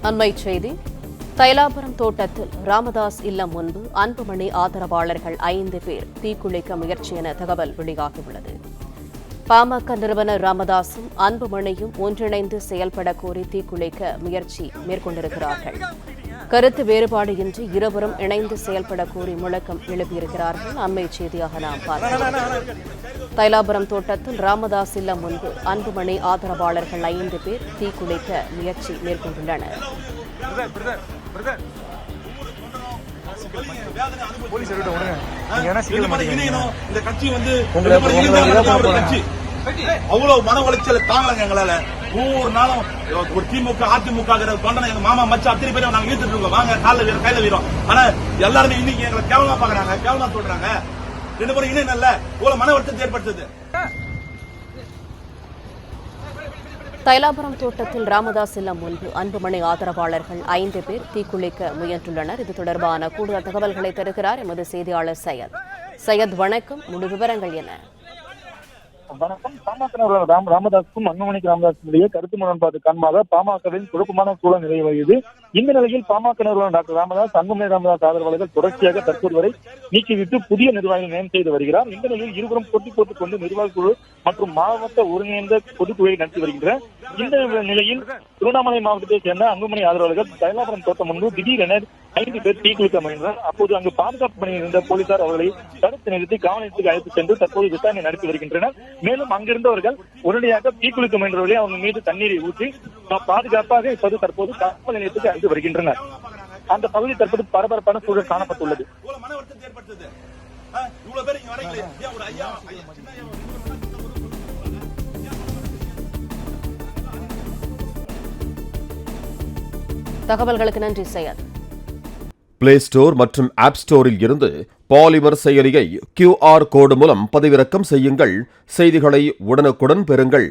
அண்மைச் செய்தி. தைலாபுரம் தோட்டத்தில் ராமதாஸ் இல்லம் முன்பு அன்புமணி ஆதரவாளர்கள் 5 பேர் தீக்குளிக்க முயற்சி என தகவல் வெளியாகியுள்ளது. பாமக நிறுவனர் ராமதாசும் அன்புமணியும் ஒன்றிணைந்து செயல்பட கோரி தீக்குளிக்க முயற்சி மேற்கொண்டிருக்கிறார்கள். கருத்து வேறுபாடு இன்றி இருவரும் இணைந்து செயல்பட கோரி முழக்கம் எழுப்பியிருக்கிறார்கள். அண்மைச் செய்தியாக நாம் பார்க்கிறோம். தைலாபுரம் தோட்டத்தில் ராமதாஸ் இல்லம் முன்பு அன்புமணி ஆதரவாளர்கள் 5 பேர் தீக்குளிக்க முயற்சி மேற்கொண்டுள்ளனர். அவ்வளவு மன உளைச்சல தாங்கலங்க எங்களால. ஒவ்வொரு நாளும் ஒரு திமுக அதிமுக தொண்டனை எங்க மாமா மச்ச அத்தனை பேரும் நாங்க ஈர்த்துட்டு இருக்கோம். வாங்க கையில வீரோம். ஆனா எல்லாருமே இன்னைக்கு எங்களை கேவலமா பாக்குறாங்க, கேவலமா சொல்றாங்க. 2 பேரும் இணையம் இல்ல இவ்வளவு மன வருத்தத்தை ஏற்படுத்துது. தைலாபுரம் தோட்டத்தில் ராமதாஸ் இல்லம் முன்பு அன்புமணி ஆதரவாளர்கள் 5 பேர் தீக்குளிக்க முயன்றுள்ளனர். இது தொடர்பான கூடுதல் தகவல்களை தருகிறார் எமது செய்தியாளர் சையத். சையத், வணக்கம். முழு விவரங்கள் என்ன? வணக்கம். பாமக ராமதாஸுக்கும் அன்புமணிக்கு ராமதாஸுக்கும் இடையே கருத்து முரண்பாடு காரணமாக பாமகவின் குழப்பமான சூழல் நிலவுகிறது. இந்த நிலையில் பாமக நிறுவனர் டாக்டர் ராமதாஸ் அன்புமணி ராமதாஸ் ஆதரவாளர்கள் தொடர்ச்சியாக தற்போது வரை நீக்கிவிட்டு புதிய நிர்வாகிகள் நியமனம் செய்து வருகிறார். இந்த நிலையில் இருவரும் போட்டி போட்டுக் கொண்டு நிர்வாக குழு மற்றும் மாவட்ட ஒருங்கிணைந்த பொதுக்குழுவை நடத்தி வருகின்றனர். இந்த நிலையில் திருவண்ணாமலை மாவட்டத்தைச் சேர்ந்த அன்புமணி ஆதரவாளர்கள் தைலாபுரம் தோட்டம் முன்பு திடீரென 5 பேர் தீக்குளிக்க முயன்றனர். அப்போது அங்கு பாதுகாப்பு பணியில் இருந்த போலீசார் அவர்களை தடுத்து நிறுத்தி காவல் நிலையத்துக்கு அழைத்து சென்று தற்போது விசாரணை நடத்தி வருகின்றனர். மேலும் அங்கிருந்தவர்கள் உடனடியாக தீக்குளிக்க முயன்றவர்களை அவங்க மீது தண்ணீரை ஊற்றி பாதுகாப்பாக தற்போது காவல் நிலையத்துக்கு அழைத்து வருகின்றனர். அந்த பகுதி தற்போது பரபரப்பான சூழல் காணப்பட்டுள்ளது. தகவல்களுக்கு நன்றி சையத். பிளே ஸ்டோர் மற்றும் ஆப் ஸ்டோரில் இருந்து பாலிமர் செயலியை QR கோடு மூலம் பதிவிறக்கம் செய்யுங்கள். செய்திகளை உடனுக்குடன் பெறுங்கள்.